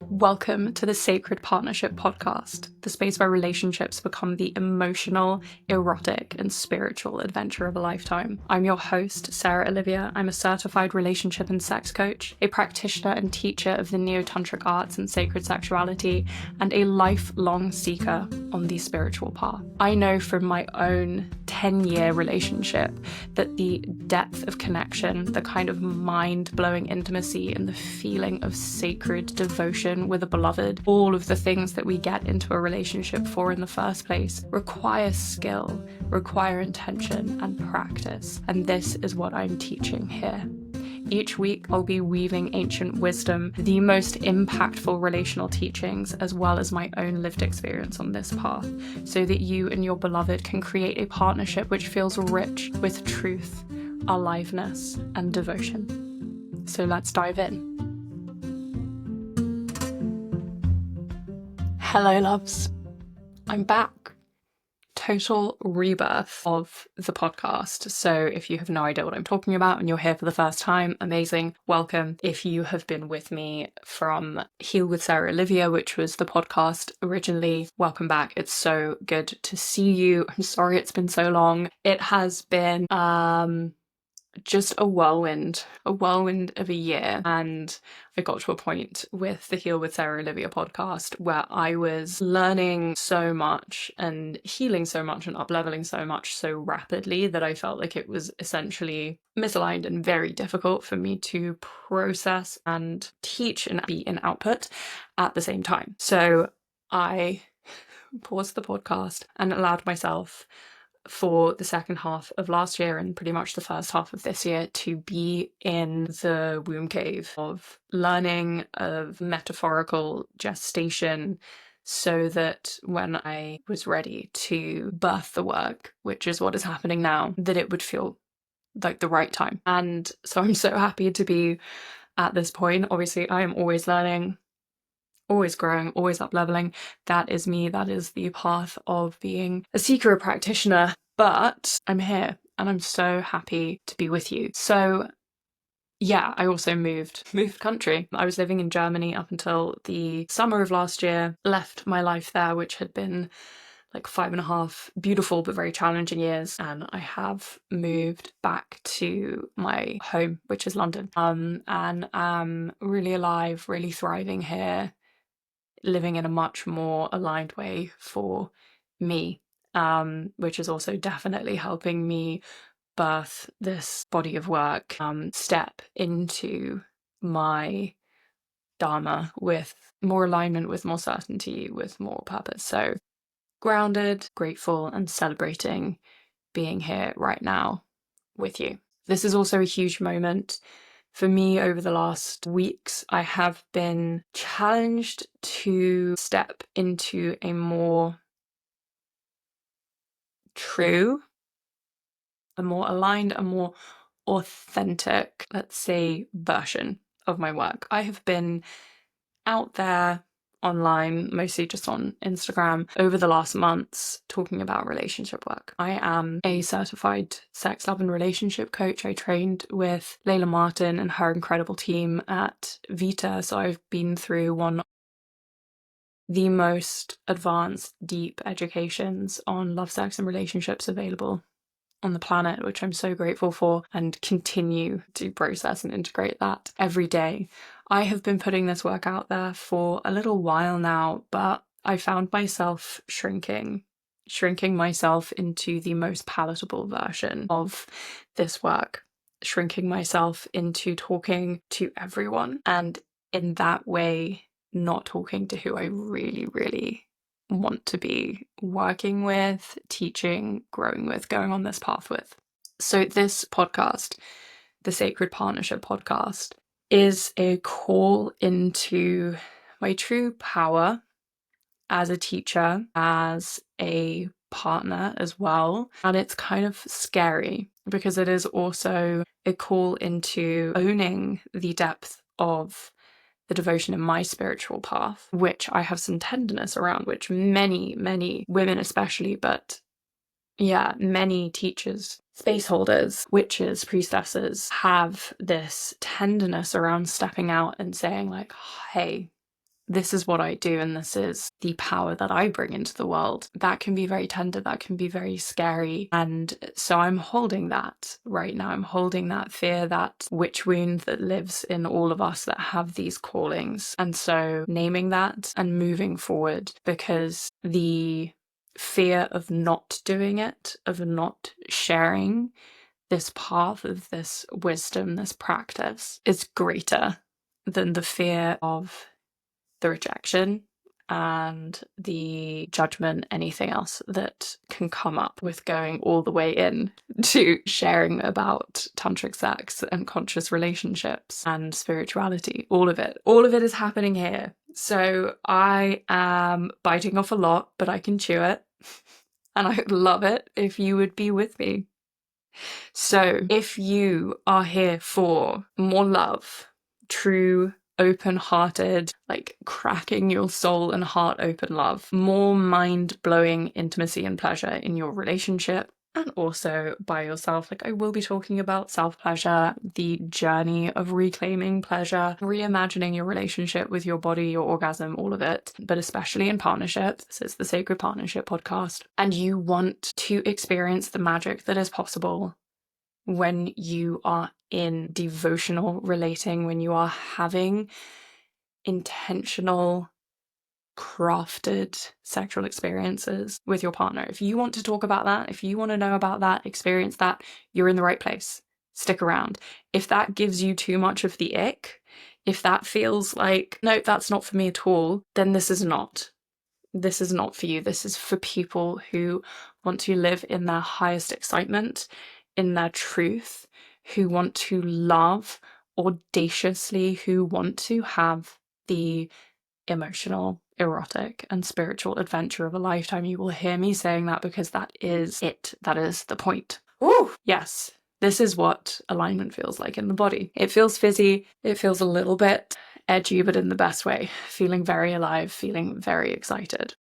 Welcome to the Sacred Partnership Podcast, the space where relationships become the emotional, erotic, and spiritual adventure of a lifetime. I'm your host, Sarah Olivia. I'm a certified relationship and sex coach, a practitioner and teacher of the neo-tantric arts and sacred sexuality, and a lifelong seeker on the spiritual path. I know from my own 10-year relationship that the depth of connection, the kind of mind-blowing intimacy, and the feeling of sacred devotion with a beloved, all of the things that we get into a relationship for in the first place, require skill, require intention and practice. And this is what I'm teaching here. Each week, I'll be weaving ancient wisdom, the most impactful relational teachings, as well as my own lived experience on this path, so that you and your beloved can create a partnership which feels rich with truth, aliveness, and devotion. So let's dive in. Hello, loves. I'm back. Total rebirth of the podcast. So if you have no idea what I'm talking about and you're here for the first time, amazing, welcome. If you have been with me from Heal with Sarah Olivia, which was the podcast originally, welcome back. It's so good to see you. I'm sorry it's been so long. It has been just a whirlwind of a year, and I got to a point with the Heal with Sarah Olivia podcast where I was learning so much and healing so much and up-leveling so much so rapidly that I felt like it was essentially misaligned and very difficult for me to process and teach and be in output at the same time. So I paused the podcast and allowed myself for the second half of last year and pretty much the first half of this year to be in the womb cave of learning, of metaphorical gestation, so that when I was ready to birth the work, which is what is happening now, that it would feel like the right time. And so I'm so happy to be at this point. Obviously, I am always learning, always growing, always up-leveling. That is me. That is the path of being a seeker, a practitioner. But I'm here and I'm so happy to be with you. So yeah, I also moved country. I was living in Germany up until the summer of last year, left my life there, which had been like 5.5 beautiful but very challenging years, and I have moved back to my home, which is London, and I'm really alive, really thriving here, living in a much more aligned way for me, which is also definitely helping me birth this body of work, step into my dharma with more alignment, with more certainty, with more purpose. So grounded, grateful, and celebrating being here right now with you. This is also a huge moment for me. Over the last weeks, I have been challenged to step into a more true, a more aligned, a more authentic, let's say, version of my work. I have been out there online, mostly just on Instagram, over the last months talking about relationship work. I am a certified sex, love, and relationship coach. I trained with Layla Martin and her incredible team at Vita, so I've been through one of the most advanced, deep educations on love, sex, and relationships available on the planet, which I'm so grateful for, and continue to process and integrate that every day. I have been putting this work out there for a little while now, but I found myself shrinking myself into the most palatable version of this work, shrinking myself into talking to everyone, and in that way, not talking to who I really, really want to be working with, teaching, growing with, going on this path with. So this podcast, the Sacred Partnership Podcast, is a call into my true power as a teacher, as a partner as well. And it's kind of scary because it is also a call into owning the depth of the devotion in my spiritual path, which I have some tenderness around, which many, many women especially, but yeah, many teachers, space holders, witches, priestesses have this tenderness around stepping out and saying like, hey, this is what I do, and this is the power that I bring into the world. That can be very tender, that can be very scary. And so I'm holding that right now. I'm holding that fear, that witch wound that lives in all of us that have these callings. And so naming that and moving forward, because the fear of not doing it, of not sharing this path of this wisdom, this practice, is greater than the fear of the rejection and the judgment, anything else that can come up with going all the way in to sharing about tantric sex and conscious relationships and spirituality. All of it is happening here. So I am biting off a lot, but I can chew it. And I would love it if you would be with me. So if you are here for more love, true, open-hearted, like cracking your soul and heart open love, more mind-blowing intimacy and pleasure in your relationship, and also by yourself. Like, I will be talking about self-pleasure, the journey of reclaiming pleasure, reimagining your relationship with your body, your orgasm, all of it, but especially in partnership. This is the Sacred Partnership podcast. And you want to experience the magic that is possible when you are in devotional relating, when you are having intentional, crafted sexual experiences with your partner. If you want to talk about that, if you want to know about that, experience that, you're in the right place. Stick around. If that gives you too much of the ick, if that feels like, no, that's not for me at all, then this is not. This is not for you. This is for people who want to live in their highest excitement, in their truth, who want to love audaciously, who want to have the emotional, erotic, and spiritual adventure of a lifetime. You will hear me saying that because that is it. That is the point. Ooh, yes. This is what alignment feels like in the body. It feels fizzy. It feels a little bit edgy, but in the best way. Feeling very alive, feeling very excited.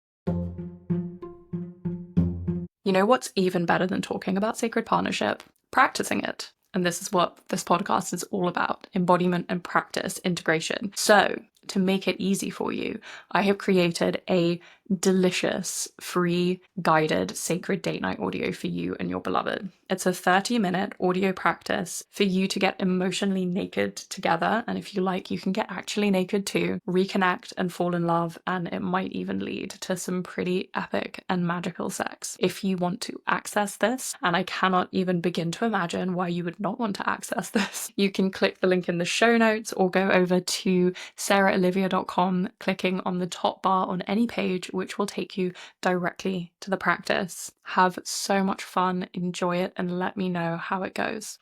You know what's even better than talking about sacred partnership? Practicing it. And this is what this podcast is all about: embodiment and practice integration. So, to make it easy for you, I have created a delicious, free, guided sacred date night audio for you and your beloved. It's a 30-minute audio practice for you to get emotionally naked together. And if you like, you can get actually naked too, reconnect and fall in love. And it might even lead to some pretty epic and magical sex. If you want to access this, and I cannot even begin to imagine why you would not want to access this, you can click the link in the show notes or go over to saraholivia.com, clicking on the top bar on any page, which will take you directly to the practice. Have so much fun, enjoy it, and let me know how it goes.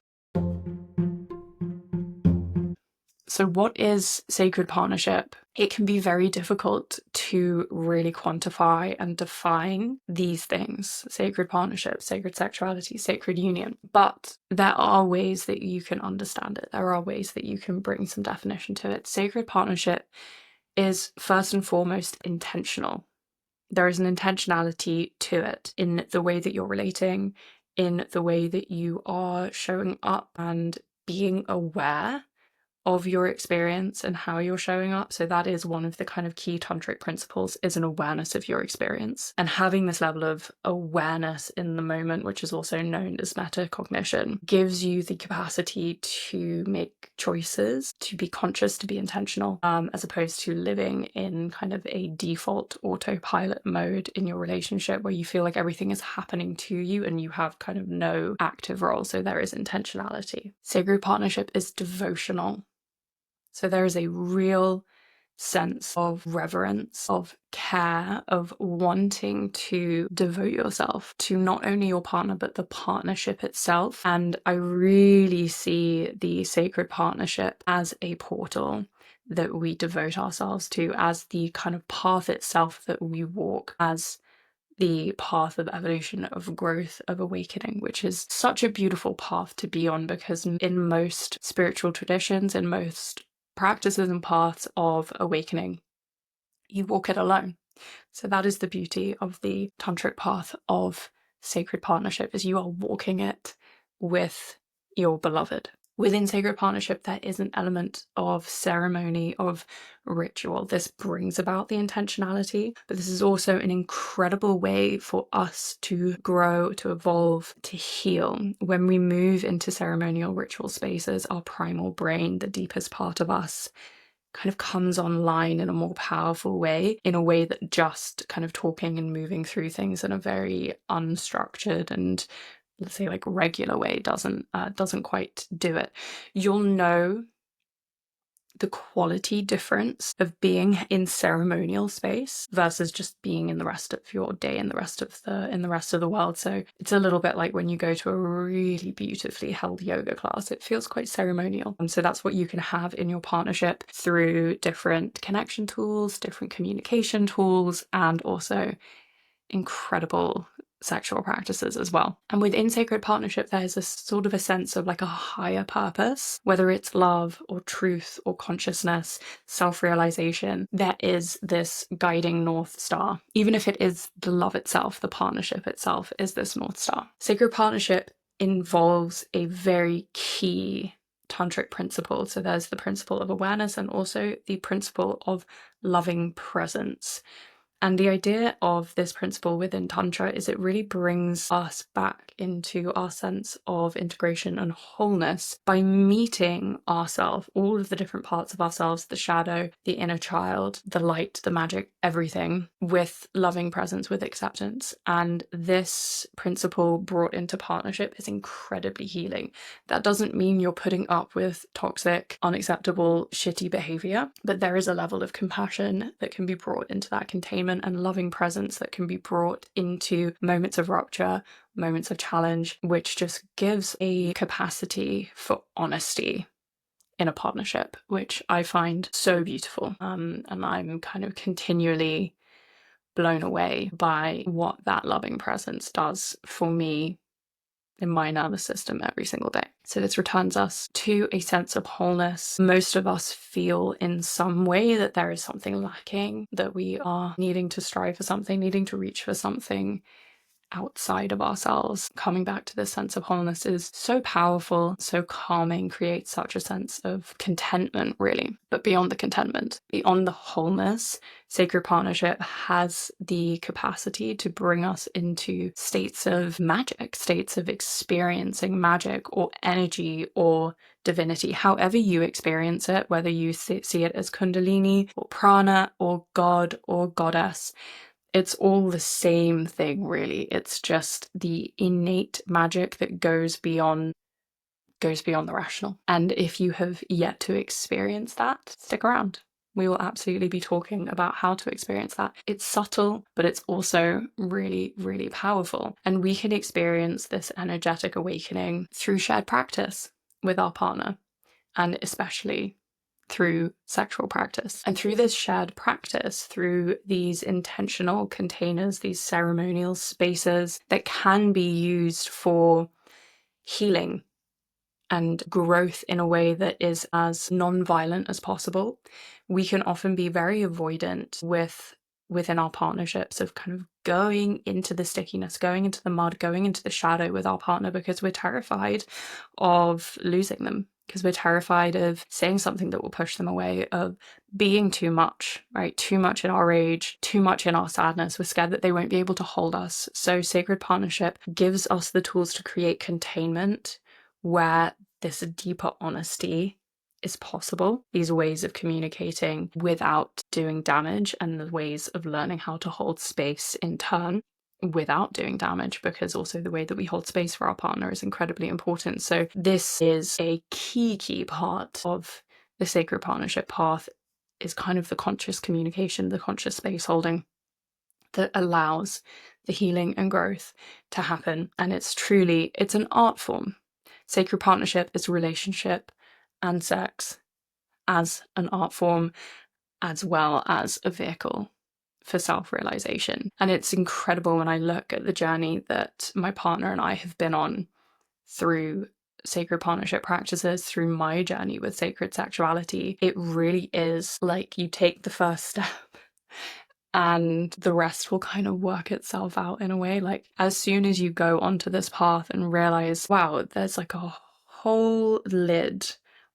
So what is sacred partnership? It can be very difficult to really quantify and define these things: sacred partnership, sacred sexuality, sacred union. But there are ways that you can understand it. There are ways that you can bring some definition to it. Sacred partnership is first and foremost intentional. There is an intentionality to it in the way that you're relating, in the way that you are showing up and being aware of your experience and how you're showing up. So that is one of the kind of key tantric principles, is an awareness of your experience. And having this level of awareness in the moment, which is also known as metacognition, gives you the capacity to make choices, to be conscious, to be intentional, as opposed to living in kind of a default autopilot mode in your relationship where you feel like everything is happening to you and you have kind of no active role. So there is intentionality. Sacred partnership is devotional. So there is a real sense of reverence, of care, of wanting to devote yourself to not only your partner, but the partnership itself. And I really see the sacred partnership as a portal that we devote ourselves to, as the kind of path itself that we walk, as the path of evolution, of growth, of awakening, which is such a beautiful path to be on, because in most spiritual traditions, in most practices and paths of awakening, you walk it alone. So that is the beauty of the tantric path of sacred partnership, is you are walking it with your beloved, Within sacred partnership, there is an element of ceremony, of ritual. This brings about the intentionality, but this is also an incredible way for us to grow, to evolve, to heal. When we move into ceremonial ritual spaces, our primal brain, the deepest part of us, kind of comes online in a more powerful way, in a way that just kind of talking and moving through things in a very unstructured and, let's say, like regular way doesn't quite do it. You'll know the quality difference of being in ceremonial space versus just being in the rest of your day and the rest of the world. So it's a little bit like when you go to a really beautifully held yoga class, it feels quite ceremonial. And so that's what you can have in your partnership through different connection tools, different communication tools, and also incredible sexual practices as well. And within sacred partnership, there's a sort of a sense of like a higher purpose, whether it's love or truth or consciousness, self-realization. There is this guiding North Star. Even if it is the love itself, the partnership itself is this North Star. Sacred partnership involves a very key tantric principle. So there's the principle of awareness and also the principle of loving presence. And the idea of this principle within Tantra is it really brings us back into our sense of integration and wholeness by meeting ourselves, all of the different parts of ourselves, the shadow, the inner child, the light, the magic, everything, with loving presence, with acceptance. And this principle brought into partnership is incredibly healing. That doesn't mean you're putting up with toxic, unacceptable, shitty behavior, but there is a level of compassion that can be brought into that containment and loving presence that can be brought into moments of rupture, moments of challenge, which just gives a capacity for honesty in a partnership, which I find so beautiful. And I'm kind of continually blown away by what that loving presence does for me in my nervous system every single day. So this returns us to a sense of wholeness. Most of us feel in some way that there is something lacking, that we are needing to strive for something, needing to reach for something outside of ourselves. Coming back to this sense of wholeness is so powerful, so calming, creates such a sense of contentment, really. But beyond the contentment, beyond the wholeness, sacred partnership has the capacity to bring us into states of magic, states of experiencing magic or energy or divinity, however you experience it, whether you see it as Kundalini or prana or God or goddess. It's all the same thing, really. It's just the innate magic that goes beyond the rational. And if you have yet to experience that, stick around. We will absolutely be talking about how to experience that. It's subtle, but it's also really, really powerful. And we can experience this energetic awakening through shared practice with our partner, and especially through sexual practice. And through this shared practice, through these intentional containers, these ceremonial spaces that can be used for healing and growth in a way that is as non-violent as possible, we can often be very avoidant within our partnerships of kind of going into the stickiness, going into the mud, going into the shadow with our partner because we're terrified of losing them, because we're terrified of saying something that will push them away, of being too much, right? Too much in our rage, too much in our sadness. We're scared that they won't be able to hold us. So sacred partnership gives us the tools to create containment where this deeper honesty is possible, these ways of communicating without doing damage, and the ways of learning how to hold space in turn without doing damage, because also the way that we hold space for our partner is incredibly important. So this is a key part of the sacred partnership path, is kind of the conscious communication, the conscious space holding that allows the healing and growth to happen. And it's an art form. Sacred partnership is relationship and sex as an art form, as well as a vehicle for self-realization. And it's incredible when I look at the journey that my partner and I have been on through sacred partnership practices, through my journey with sacred sexuality. It really is like you take the first step and the rest will kind of work itself out in a way. Like as soon as you go onto this path and realize, wow, there's like a whole lid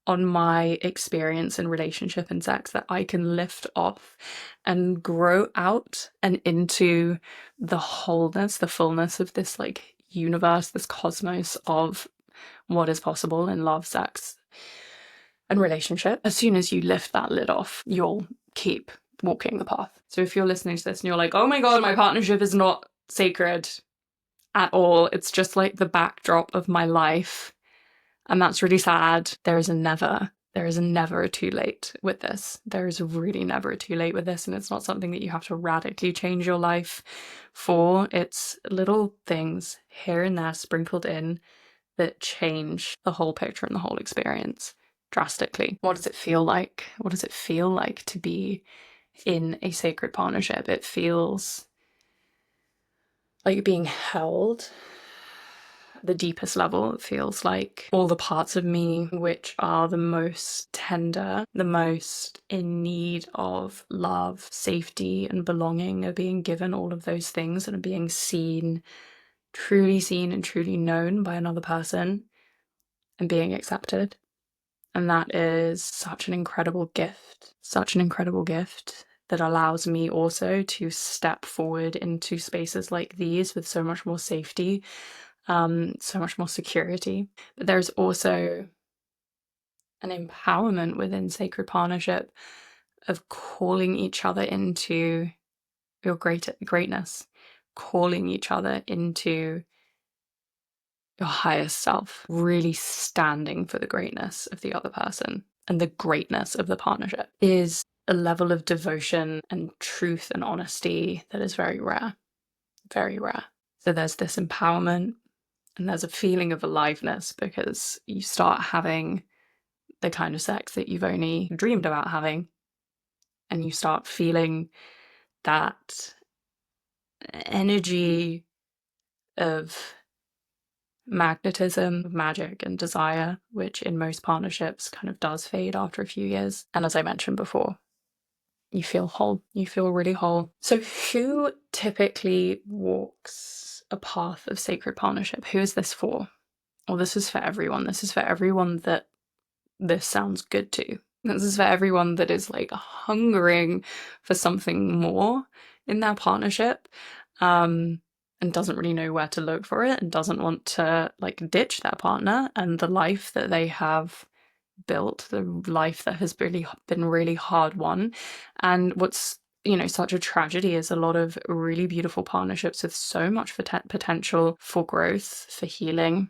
on my experience in relationship and sex that I can lift off and grow out and into the wholeness, the fullness of this like universe, this cosmos of what is possible in love, sex, and relationship. As soon as you lift that lid off, you'll keep walking the path. So if you're listening to this and you're like, oh my God, my partnership is not sacred at all, it's just like the backdrop of my life, and that's really sad, there is never a too late with this. There is really never a too late with this, and it's not something that you have to radically change your life for. It's little things here and there sprinkled in that change the whole picture and the whole experience drastically. What does it feel like? What does it feel like to be in a sacred partnership? It feels like being held at the deepest level. It feels like all the parts of me which are the most tender, the most in need of love, safety, and belonging are being given all of those things and are being seen and truly known by another person and being accepted. And that is such an incredible gift that allows me also to step forward into spaces like these with so much more safety, so much more security. But there's also an empowerment within sacred partnership of calling each other into your greatness, calling each other into your highest self, really standing for the greatness of the other person and the greatness of the partnership is a level of devotion and truth and honesty that is very rare, very rare. So there's this empowerment and there's a feeling of aliveness because you start having the kind of sex that you've only dreamed about having, and you start feeling that energy of magnetism, magic, and desire, which in most partnerships kind of does fade after a few years. And as I mentioned before, you feel whole. You feel really whole. So who typically walks a path of sacred partnership? Who is this for? Well, this is for everyone. This is for everyone that this sounds good to. This is for everyone that is like hungering for something more in their partnership, and doesn't really know where to look for it and doesn't want to like ditch their partner and the life that they have built, the life that has really been really hard won. And what's such a tragedy is a lot of really beautiful partnerships with so much potential for growth, for healing,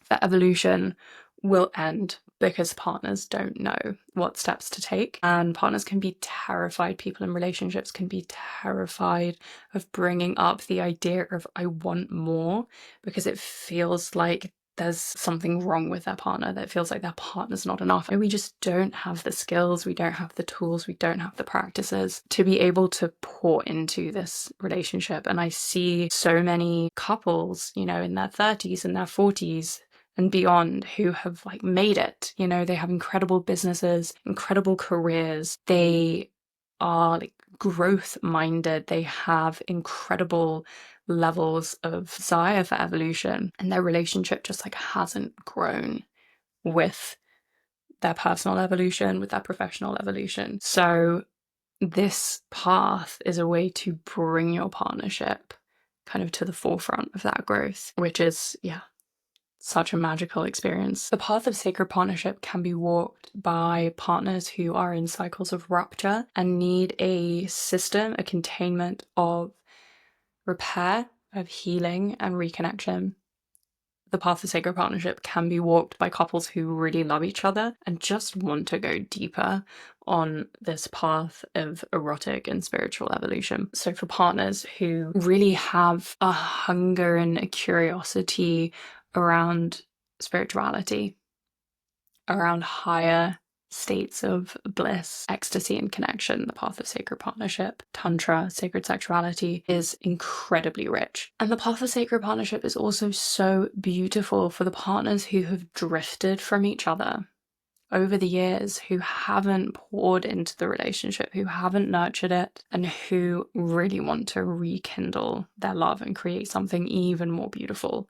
for evolution will end because partners don't know what steps to take. And partners can be terrified, people in relationships can be terrified of bringing up the idea of I want more, because it feels like there's something wrong with their partner, that feels like their partner's not enough. And we just don't have the skills, we don't have the tools, we don't have the practices to be able to pour into this relationship. And I see so many couples, in their 30s and their 40s and beyond who have like made it. They have incredible businesses, incredible careers. They are like growth minded. They have incredible levels of desire for evolution, and their relationship just like hasn't grown with their personal evolution, with their professional evolution. So this path is a way to bring your partnership kind of to the forefront of that growth, which is, such a magical experience. The path of sacred partnership can be walked by partners who are in cycles of rupture and need a system, a containment of repair, of healing and reconnection. The path of sacred partnership can be walked by couples who really love each other and just want to go deeper on this path of erotic and spiritual evolution. So for partners who really have a hunger and a curiosity around spirituality, around higher states of bliss, ecstasy, and connection, the path of sacred partnership, tantra, sacred sexuality is incredibly rich. And the path of sacred partnership is also so beautiful for the partners who have drifted from each other over the years, who haven't poured into the relationship, who haven't nurtured it, and who really want to rekindle their love and create something even more beautiful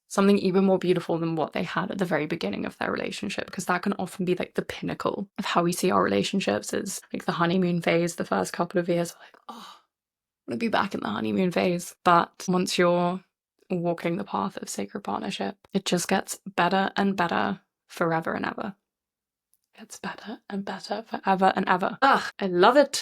something even more beautiful than what they had at the very beginning of their relationship, because that can often be like the pinnacle of how we see our relationships, is like the honeymoon phase. The first couple of years, like, oh, I want to be back in the honeymoon phase. But once you're walking the path of sacred partnership, it just gets better and better forever and ever. It's better and better forever and ever. Ugh, I love it.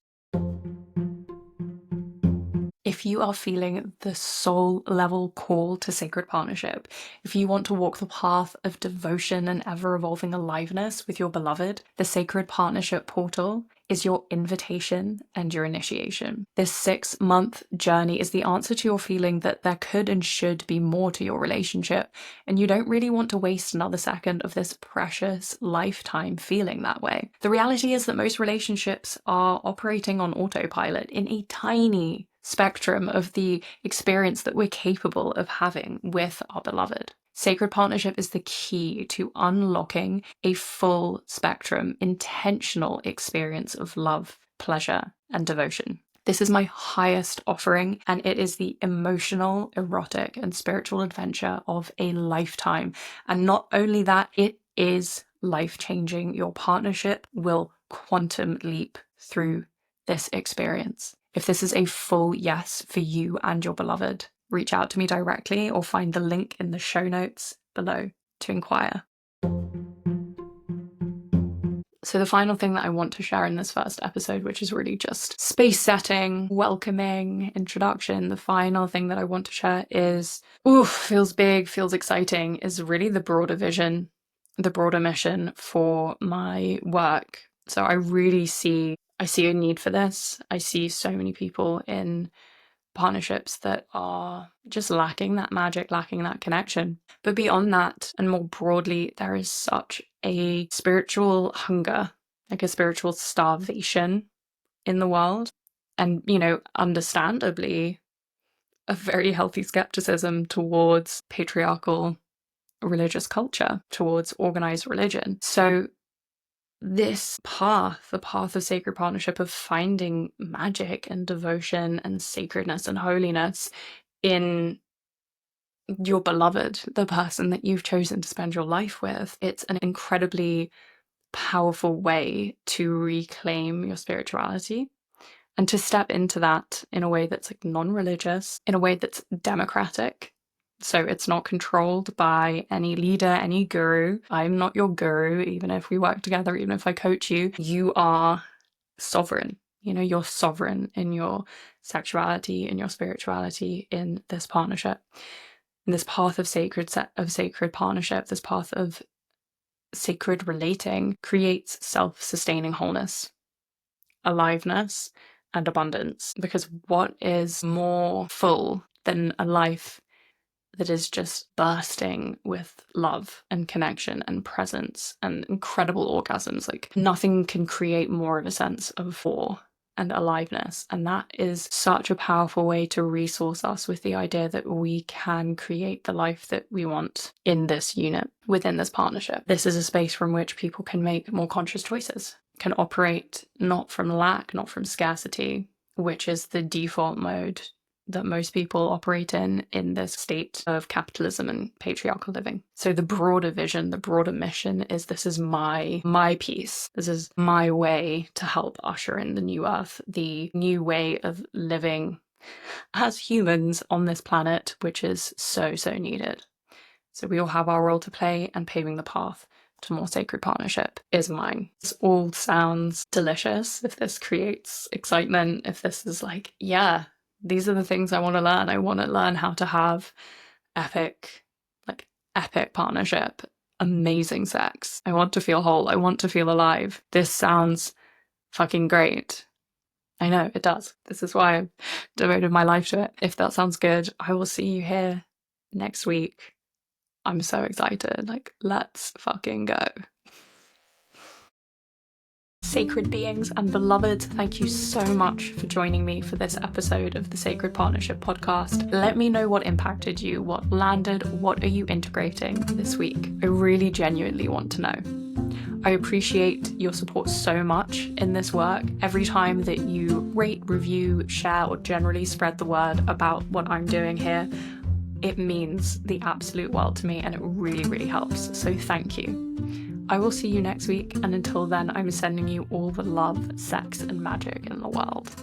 If you are feeling the soul level call to sacred partnership, if you want to walk the path of devotion and ever evolving aliveness with your beloved, the Sacred Partnership Portal is your invitation and your initiation. This 6-month journey is the answer to your feeling that there could and should be more to your relationship, and you don't really want to waste another second of this precious lifetime feeling that way. The reality is that most relationships are operating on autopilot in a tiny spectrum of the experience that we're capable of having with our beloved. Sacred partnership is the key to unlocking a full spectrum, intentional experience of love, pleasure, and devotion. This is my highest offering, and it is the emotional, erotic, and spiritual adventure of a lifetime. And not only that, it is life-changing. Your partnership will quantum leap through this experience. If this is a full yes for you and your beloved, reach out to me directly or find the link in the show notes below to inquire. So the final thing that I want to share in this first episode, which is really just space setting, welcoming, introduction, the final thing that I want to share is, feels big, feels exciting, is really the broader vision, the broader mission for my work. So I see a need for this. I see so many people in partnerships that are just lacking that magic, lacking that connection. But beyond that, and more broadly, there is such a spiritual hunger, like a spiritual starvation in the world. And, understandably, a very healthy skepticism towards patriarchal religious culture, towards organized religion. So this path, the path of sacred partnership, of finding magic and devotion and sacredness and holiness in your beloved, the person that you've chosen to spend your life with, it's an incredibly powerful way to reclaim your spirituality and to step into that in a way that's like non-religious, in a way that's democratic. So it's not controlled by any leader, any guru. I'm not your guru, even if we work together, even if I coach you. You are sovereign. You're sovereign in your sexuality, in your spirituality, in this partnership. In this path of sacred partnership, this path of sacred relating creates self-sustaining wholeness, aliveness, and abundance. Because what is more full than a life that is just bursting with love and connection and presence and incredible orgasms? Like, nothing can create more of a sense of awe and aliveness. And that is such a powerful way to resource us with the idea that we can create the life that we want in this unit, within this partnership. This is a space from which people can make more conscious choices, can operate not from lack, not from scarcity, which is the default mode that most people operate in this state of capitalism and patriarchal living. So the broader vision, the broader mission is, this is my piece. This is my way to help usher in the new earth, the new way of living as humans on this planet, which is so, so needed. So we all have our role to play, and paving the path to more sacred partnership is mine. This all sounds delicious. If this creates excitement, if this is like, yeah, these are the things I want to learn. I want to learn how to have epic partnership, amazing sex. I want to feel whole. I want to feel alive. This sounds fucking great. I know it does. This is why I've devoted my life to it. If that sounds good, I will see you here next week. I'm so excited. Let's fucking go. Sacred beings and beloveds, thank you so much for joining me for this episode of the Sacred Partnership Podcast. Let me know what impacted you, what landed, what are you integrating this week? I really genuinely want to know. I appreciate your support so much in this work. Every time that you rate, review, share, or generally spread the word about what I'm doing here, It means the absolute world to me, and it really, really helps. So thank you. I will see you next week, and until then, I'm sending you all the love, sex, and magic in the world.